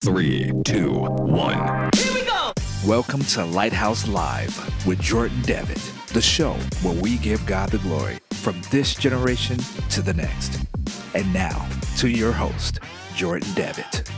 Three, two, one. Here we go! Welcome to Lighthouse Live with Jordan Devitt, the show where we give God the glory from this generation to the next. And now, to your host, Jordan Devitt.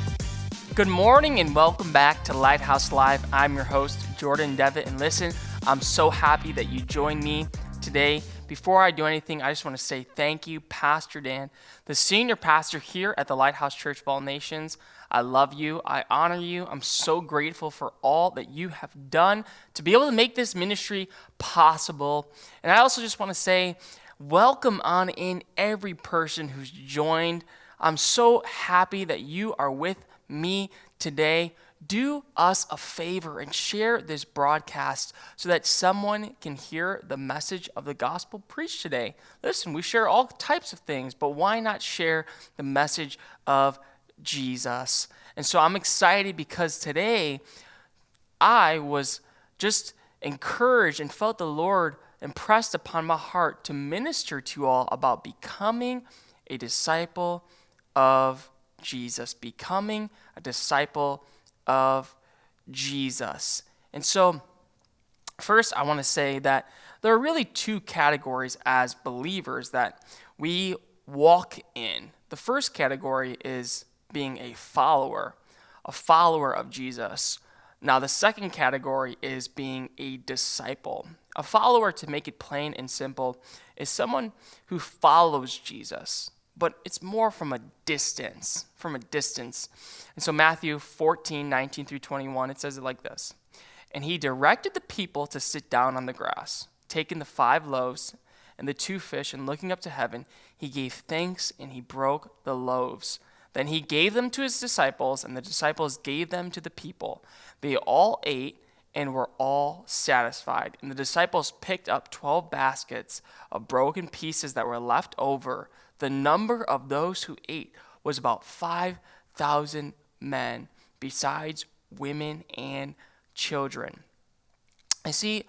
Good morning and welcome back to Lighthouse Live. I'm your host, Jordan Devitt. And listen, I'm so happy that you joined me today. Before I do anything, I just want to say thank you, Pastor Dan, the senior pastor here at the Lighthouse Church of All Nations. I love you. I honor you. I'm so grateful for all that you have done to be able to make this ministry possible. And I also just want to say welcome on in every person who's joined. I'm so happy that you are with me today. Do us a favor and share this broadcast so that someone can hear the message of the gospel preached today. Listen, we share all types of things, but why not share the message of Jesus? And so I'm excited because today I was just encouraged and felt the Lord impressed upon my heart to minister to you all about becoming a disciple of Jesus, becoming a disciple of Jesus. And so first I want to say that there are really two categories as believers that we walk in. The first category is being a follower of Jesus. Now the second category is being a disciple. A follower, to make it plain and simple, is someone who follows Jesus, but it's more from a distance, And so Matthew 14:19 through 21, it says it like this. And he directed the people to sit down on the grass, taking the 5 loaves and the 2 fish, and looking up to heaven, he gave thanks and he broke the loaves. Then he gave them to his disciples, and the disciples gave them to the people. They all ate and were all satisfied. And the disciples picked up 12 baskets of broken pieces that were left over. The number of those who ate was about 5,000 men, besides women and children. I see,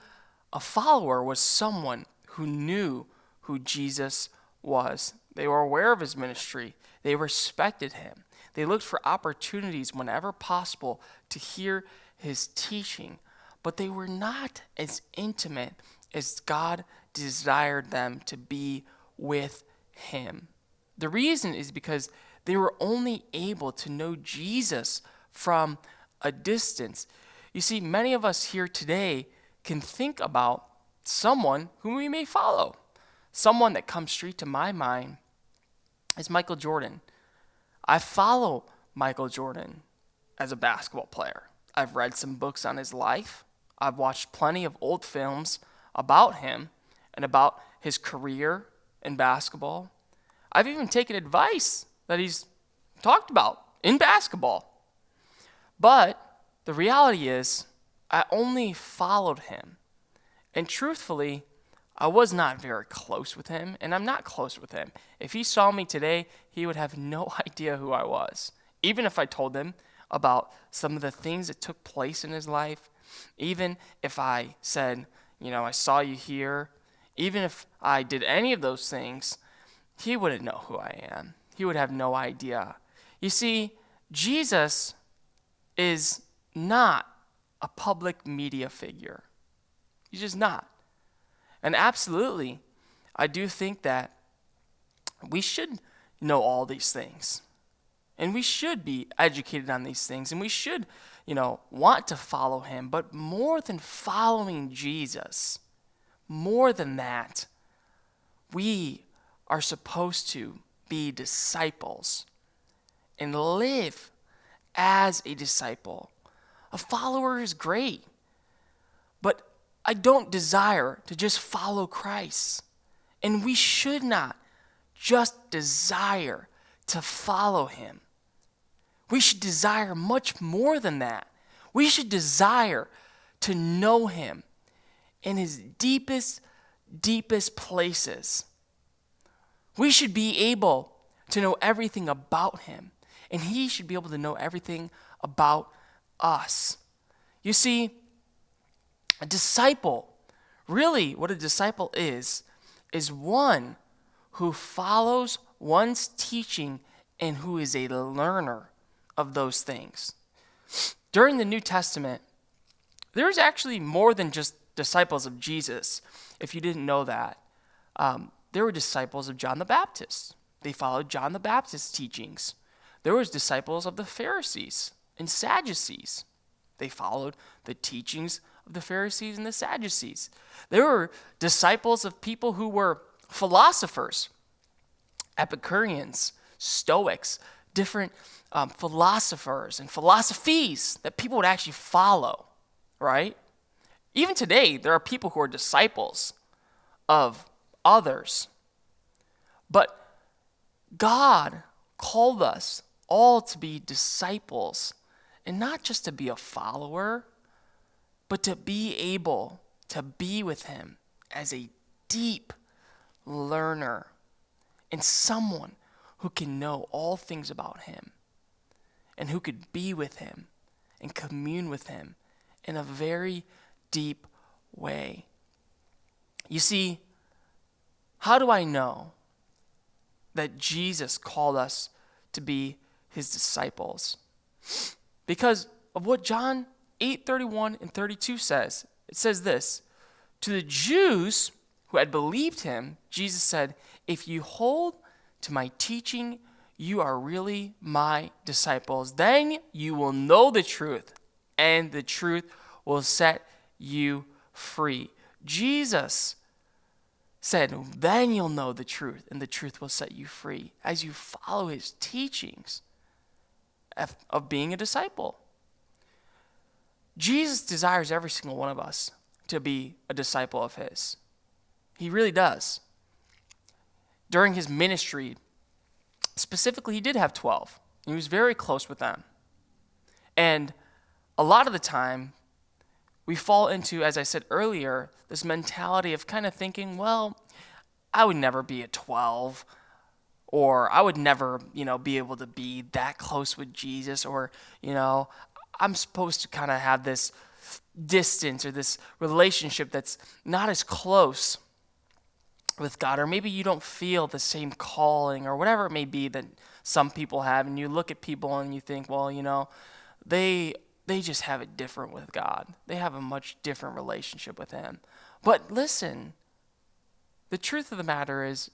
a follower was someone who knew who Jesus was. They were aware of his ministry. They respected him. They looked for opportunities whenever possible to hear his teaching, but they were not as intimate as God desired them to be with him. The reason is because they were only able to know Jesus from a distance. You see, many of us here today can think about someone whom we may follow. Someone that comes straight to my mind is Michael Jordan. I follow Michael Jordan as a basketball player. I've read some books on his life. I've watched plenty of old films about him and about his career in basketball. I've even taken advice that he's talked about in basketball. But the reality is, I only followed him. And truthfully, I was not very close with him, and I'm not close with him. If he saw me today, he would have no idea who I was. Even if I told him about some of the things that took place in his life, even if I said, I saw you here, even if I did any of those things, he wouldn't know who I am. He would have no idea. You see, Jesus is not a public media figure. He's just not. And absolutely, I do think that we should know all these things. And we should be educated on these things. And we should, want to follow him. But more than following Jesus, more than that, we are supposed to be disciples and live as a disciple. A follower is great, but I don't desire to just follow Christ. And we should not just desire to follow him. We should desire much more than that. We should desire to know him in his deepest places. We should be able to know everything about him, and he should be able to know everything about us. You see, a disciple, really what a disciple is one who follows one's teaching and who is a learner of those things. During the New Testament, there's actually more than just disciples of Jesus. If you didn't know that, there were disciples of John the Baptist. They followed John the Baptist's teachings. There was disciples of the Pharisees and Sadducees. They followed the teachings of the Pharisees and the Sadducees. There were disciples of people who were philosophers, Epicureans, Stoics, different philosophers and philosophies that people would actually follow, right? Even today, there are people who are disciples of others. But God called us all to be disciples, and not just to be a follower, but to be able to be with him as a deep learner and someone who can know all things about him and who could be with him and commune with him in a very deep way. You see, how do I know that Jesus called us to be his disciples? Because of what John 8:31 and 32 says. It says this: to the Jews who had believed him, Jesus said, "If you hold to my teaching, you are really my disciples. Then you will know the truth, and the truth will set you free." Jesus said, then you'll know the truth, and the truth will set you free as you follow his teachings of being a disciple. Jesus desires every single one of us to be a disciple of his. He really does. During his ministry, specifically, he did have 12. He was very close with them. And a lot of the time, we fall into, as I said earlier, this mentality of kind of thinking, well, I would never be a 12, or I would never, be able to be that close with Jesus, or, I'm supposed to kind of have this distance or this relationship that's not as close with God, or maybe you don't feel the same calling or whatever it may be that some people have, and you look at people and you think, well, they just have it different with God. They have a much different relationship with him. But listen, the truth of the matter is,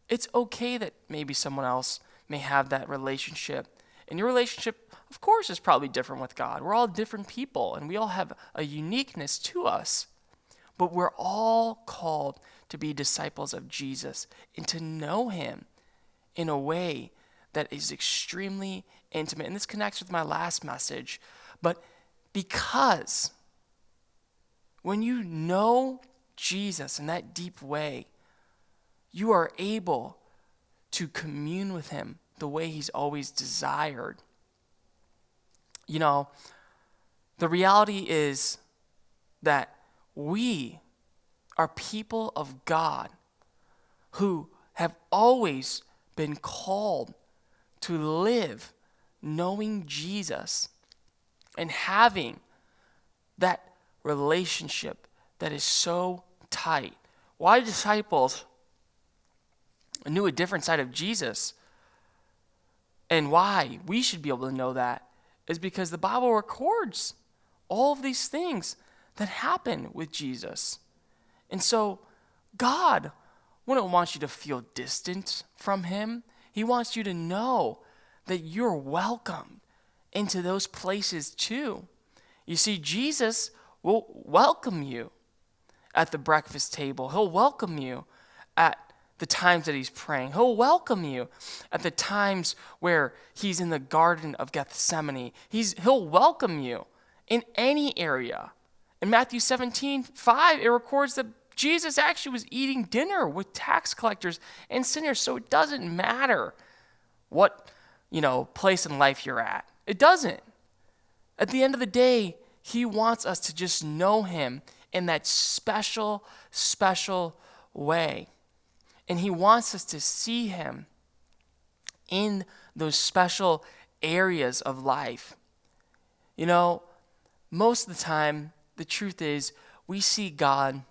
it's okay that maybe someone else may have that relationship. And your relationship, of course, is probably different with God. We're all different people, and we all have a uniqueness to us. But we're all called to be disciples of Jesus and to know him in a way that is extremely intimate. And this connects with my last message. But because when you know Jesus in that deep way, you are able to commune with him the way he's always desired. The reality is that we are people of God who have always been called to live knowing Jesus and having that relationship that is so tight. Why disciples knew a different side of Jesus, and why we should be able to know that, is because the Bible records all of these things that happen with Jesus. And so God wouldn't want you to feel distant from him. He wants you to know that you're welcome into those places too. You see, Jesus will welcome you at the breakfast table. He'll welcome you at the times that he's praying. He'll welcome you at the times where he's in the Garden of Gethsemane. He'll welcome you in any area. In Matthew 17:5, it records that Jesus actually was eating dinner with tax collectors and sinners. So it doesn't matter what, place in life you're at. It doesn't. At the end of the day, he wants us to just know him in that special, special way. And he wants us to see him in those special areas of life. Most of the time, the truth is, we see God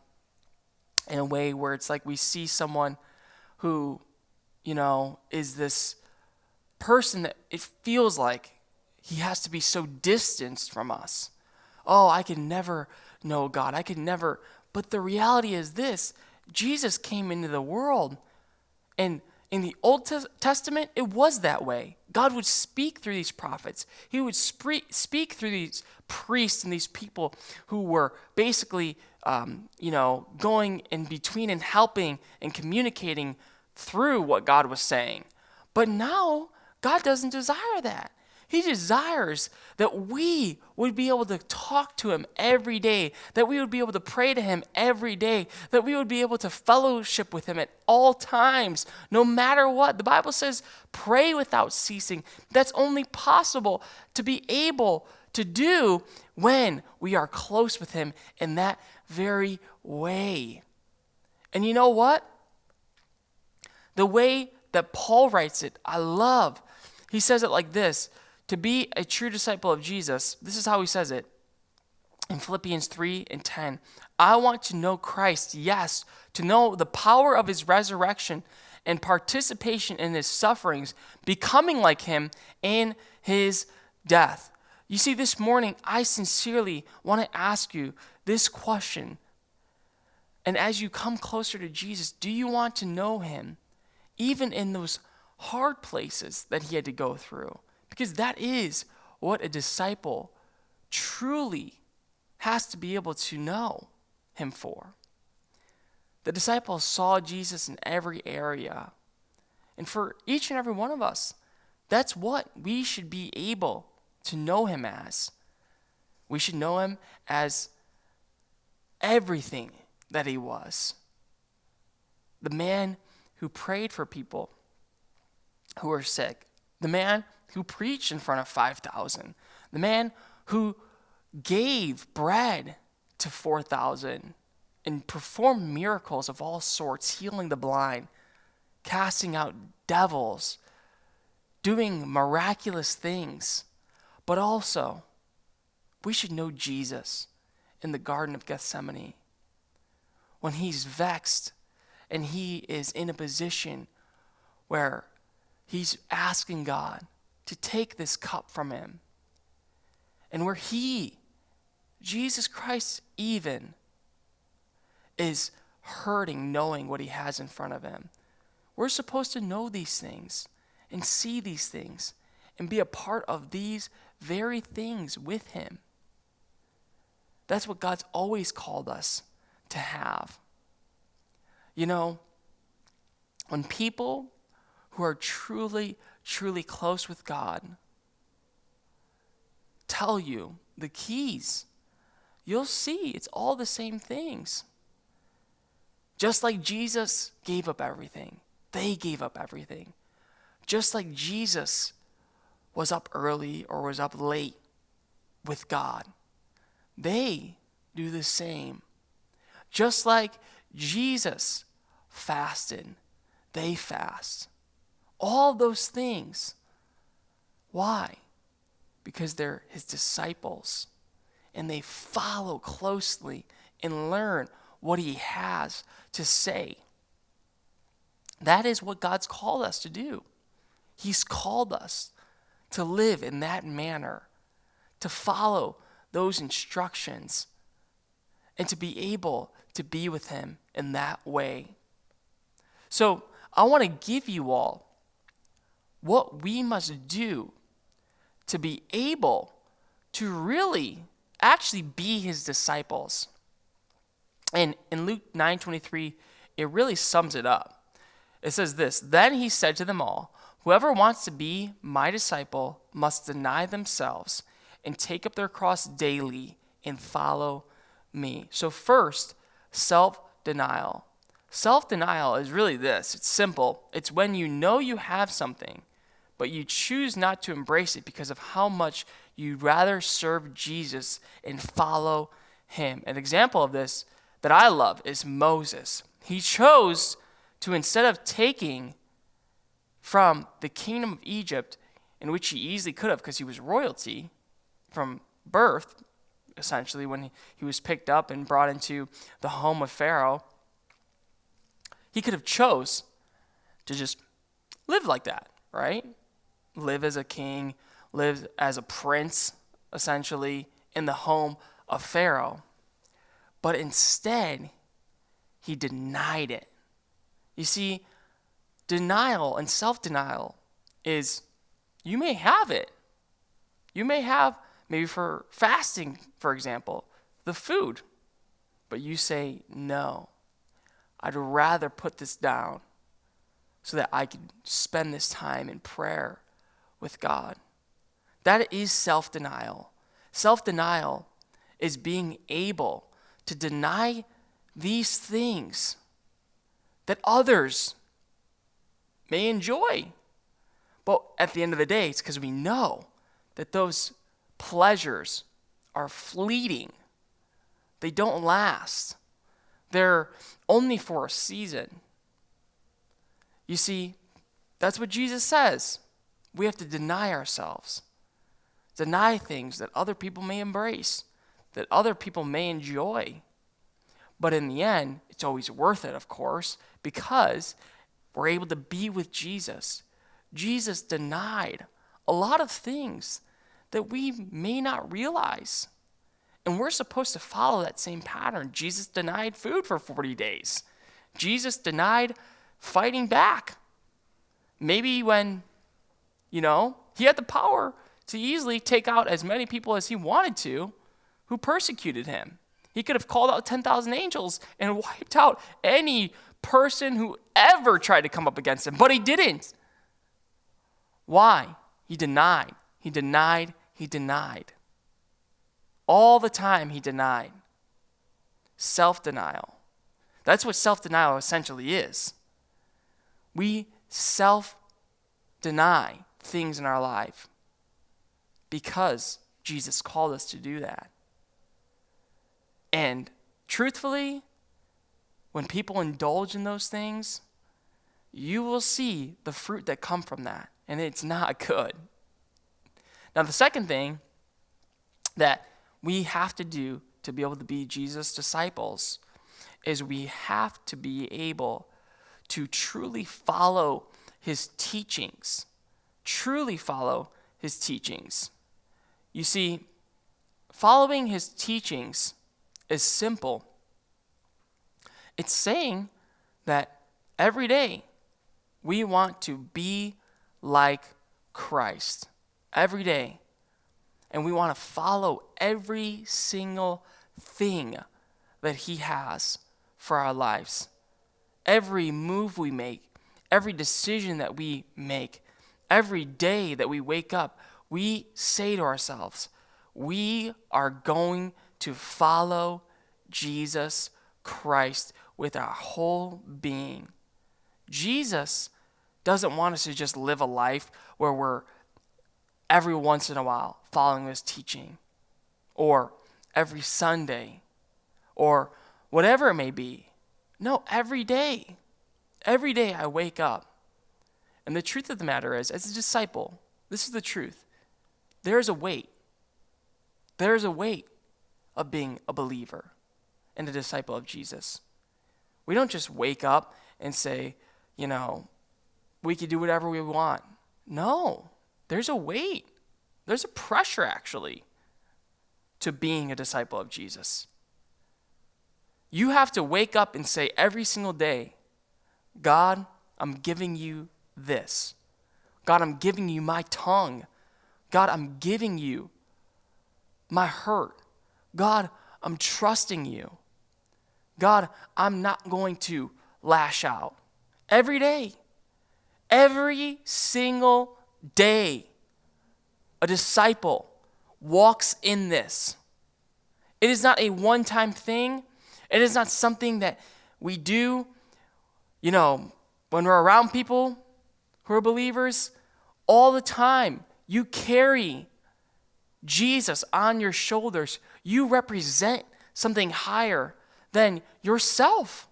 in a way where it's like we see someone who, is this person that it feels like he has to be so distanced from us. Oh, I can never know God. I can never. But the reality is this: Jesus came into the world, and in the Old Testament, it was that way. God would speak through these prophets. He would speak through these priests and these people who were basically, going in between and helping and communicating through what God was saying. But now, God doesn't desire that. He desires that we would be able to talk to him every day, that we would be able to pray to him every day, that we would be able to fellowship with him at all times, no matter what. The Bible says, pray without ceasing. That's only possible to be able to do when we are close with him in that very way. And you know what? The way that Paul writes it, I love. He says it like this: to be a true disciple of Jesus, this is how he says it in Philippians 3:10. I want to know Christ, yes, to know the power of his resurrection and participation in his sufferings, becoming like him in his death. You see, this morning, I sincerely want to ask you this question. And as you come closer to Jesus, do you want to know him, even in those hard places that he had to go through? Because that is what a disciple truly has to be able to know him for. The disciples saw Jesus in every area. And for each and every one of us, that's what we should be able to know him as. We should know him as everything that he was. The man who prayed for people who were sick. The man who preached in front of 5,000. The man who gave bread to 4,000 and performed miracles of all sorts, healing the blind, casting out devils, doing miraculous things. But also, we should know Jesus in the Garden of Gethsemane when he's vexed and he is in a position where he's asking God to take this cup from him. And where he, Jesus Christ even, is hurting knowing what he has in front of him. We're supposed to know these things and see these things and be a part of these very things with him. That's what God's always called us to have. You know, when people who are truly close with God tell you the keys, you'll see it's all the same things. Just like Jesus gave up everything, they gave up everything. Just like Jesus was up early or was up late with God, they do the same. Just like Jesus fasted, they fast. All those things. Why? Because they're his disciples and they follow closely and learn what he has to say. That is what God's called us to do. He's called us to live in that manner, to follow those instructions, and to be able to be with him in that way. So I want to give you all what we must do to be able to really actually be his disciples. And in Luke 9:23, it really sums it up. It says this: "Then he said to them all, whoever wants to be my disciple must deny themselves and take up their cross daily and follow me." So first, self-denial. Self-denial is really this. It's simple. It's when you know you have something, but you choose not to embrace it because of how much you'd rather serve Jesus and follow him. An example of this that I love is Moses. He chose to, instead of taking from the kingdom of Egypt, in which he easily could have because he was royalty from birth, essentially, when he was picked up and brought into the home of Pharaoh, he could have chose to just live like that, right? Live as a king, lived as a prince, essentially, in the home of Pharaoh. But instead, he denied it. You see, denial and self-denial is, you may have it. You may have, maybe for fasting, for example, the food. But you say, no, I'd rather put this down so that I can spend this time in prayer with God. That is self-denial. Self-denial is being able to deny these things that others may enjoy. But at the end of the day, it's because we know that those pleasures are fleeting. They don't last. They're only for a season. You see, that's what Jesus says. We have to deny ourselves. Deny things that other people may embrace, that other people may enjoy. But in the end, it's always worth it, of course, because we're able to be with Jesus. Jesus denied a lot of things that we may not realize. And we're supposed to follow that same pattern. Jesus denied food for 40 days. Jesus denied fighting back. Maybe when, he had the power to easily take out as many people as he wanted to who persecuted him. He could have called out 10,000 angels and wiped out any person who ever tried to come up against him, but he didn't. Why? He denied. He denied. He denied. All the time he denied. Self-denial. That's what self-denial essentially is. We self-deny things in our life because Jesus called us to do that. And truthfully, when people indulge in those things, you will see the fruit that come from that, and it's not good. Now, the second thing that we have to do to be able to be Jesus' disciples is we have to be able to truly follow his teachings. Truly follow his teachings. You see, following his teachings is simple. It's saying that every day we want to be like Christ. Every day. And we want to follow every single thing that he has for our lives. Every move we make, every decision that we make, every day that we wake up, we say to ourselves, we are going to follow Jesus Christ with our whole being. Jesus doesn't want us to just live a life where we're every once in a while following his teaching, or every Sunday, or whatever it may be. No, every day. Every day I wake up. And the truth of the matter is, as a disciple, this is the truth. There is a weight. There is a weight of being a believer and a disciple of Jesus. We don't just wake up and say, we can do whatever we want. No, there's a weight. There's a pressure, actually, to being a disciple of Jesus. You have to wake up and say every single day, God, I'm giving you this. God, I'm giving you my tongue. God, I'm giving you my hurt. God, I'm trusting you. God, I'm not going to lash out. Every day. Every single day. A disciple walks in this. It is not a one-time thing. It is not something that we do, when we're around people who are believers. All the time, you carry Jesus on your shoulders. You represent something higher than yourself.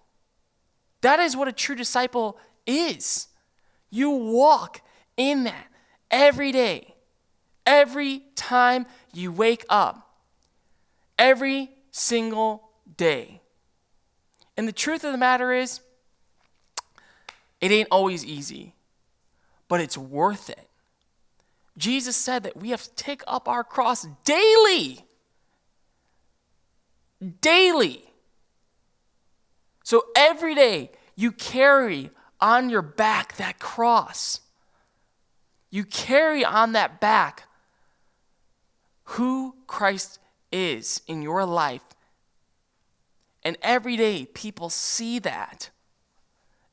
That is what a true disciple is. You walk in that every day. Every time you wake up, every single day. And the truth of the matter is, it ain't always easy, but it's worth it. Jesus said that we have to take up our cross daily. Daily. So every day you carry on your back that cross. You carry on that back who Christ is in your life. And every day people see that.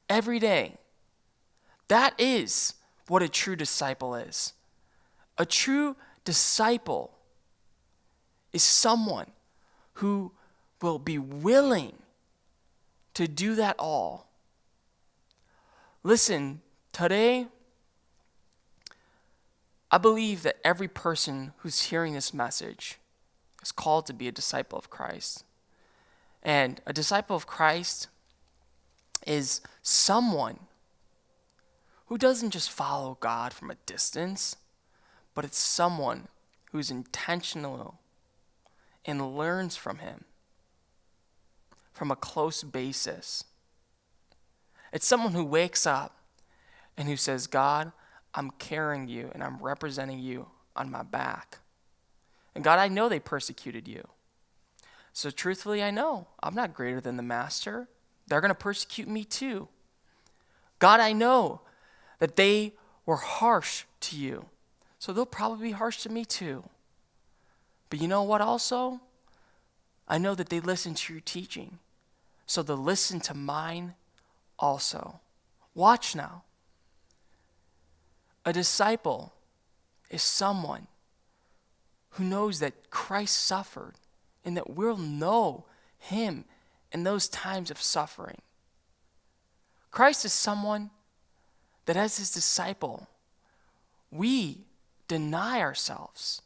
Every day. That is what a true disciple is. A true disciple is someone who will be willing to do that all. Listen, today, I believe that every person who's hearing this message is called to be a disciple of Christ. And a disciple of Christ is someone who doesn't just follow God from a distance, but it's someone who's intentional and learns from him from a close basis. It's someone who wakes up and who says, God, I'm carrying you and I'm representing you on my back. And God, I know they persecuted you. So truthfully, I know I'm not greater than the master. They're going to persecute me too. God, I know that they were harsh to you. So they'll probably be harsh to me too. But you know what also? I know that they listen to your teaching. So they'll listen to mine also. Watch now. A disciple is someone who knows that Christ suffered and that we'll know him in those times of suffering. Christ is someone that as his disciple, we deny ourselves.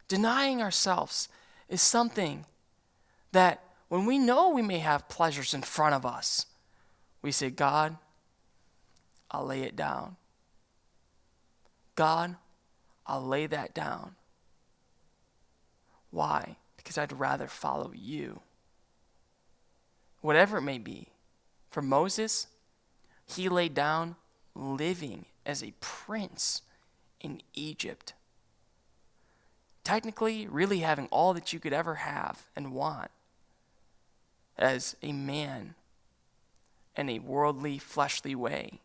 Denying ourselves is something that when we know we may have pleasures in front of us, we say, God, I'll lay it down. God, I'll lay that down. Why? Because I'd rather follow you. Whatever it may be. For Moses, he laid down living as a prince in Egypt. Technically, really having all that you could ever have and want as a man in a worldly, fleshly way.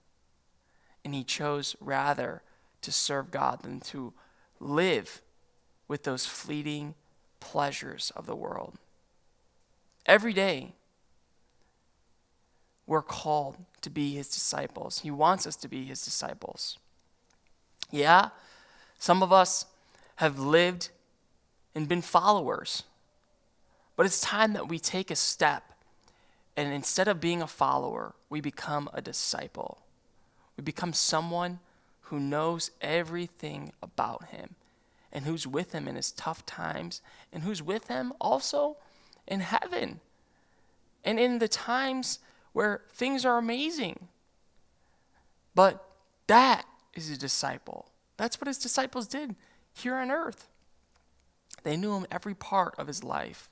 And he chose rather to serve God than to live with those fleeting pleasures of the world. Every day, we're called to be his disciples. He wants us to be his disciples. Yeah, some of us have lived and been followers. But it's time that we take a step, and instead of being a follower, we become a disciple. We become someone who knows everything about him and who's with him in his tough times and who's with him also in heaven and in the times where things are amazing. But that is a disciple. That's what his disciples did here on earth. They knew him every part of his life.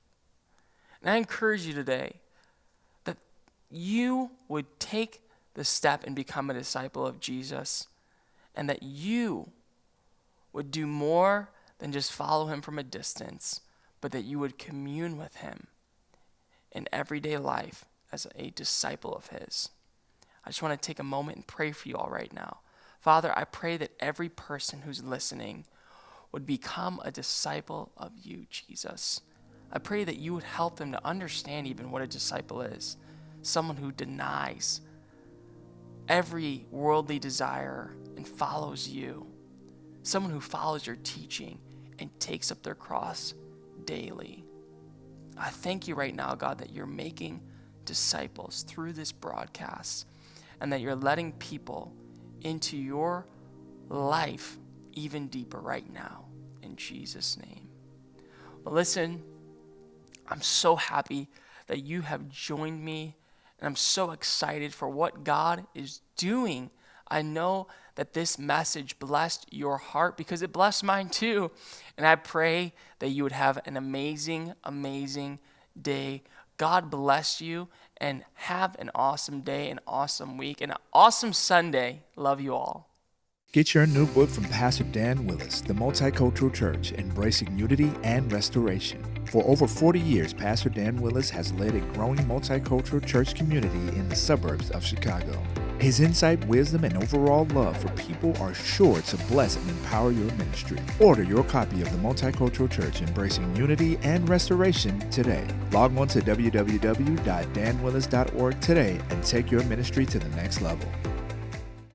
And I encourage you today that you would take the step and become a disciple of Jesus, and that you would do more than just follow him from a distance, but that you would commune with him in everyday life as a disciple of his. I just want to take a moment and pray for you all right now. Father, I pray that every person who's listening would become a disciple of you, Jesus. I pray that you would help them to understand even what a disciple is. Someone who denies every worldly desire and follows you. Someone who follows your teaching and takes up their cross daily. I thank you right now, God, that you're making disciples through this broadcast and that you're letting people into your life even deeper right now, in Jesus' name. Well, listen, I'm so happy that you have joined me, and I'm so excited for what God is doing. I know that this message blessed your heart because it blessed mine too, and I pray that you would have an amazing, amazing day. God bless you, and have an awesome day, an awesome week, and an awesome Sunday. Love you all. Get your new book from Pastor Dan Willis, The Multicultural Church, Embracing Unity and Restoration. For over 40 years, Pastor Dan Willis has led a growing multicultural church community in the suburbs of Chicago. His insight, wisdom, and overall love for people are sure to bless and empower your ministry. Order your copy of The Multicultural Church, Embracing Unity and Restoration today. Log on to www.danwillis.org today and take your ministry to the next level.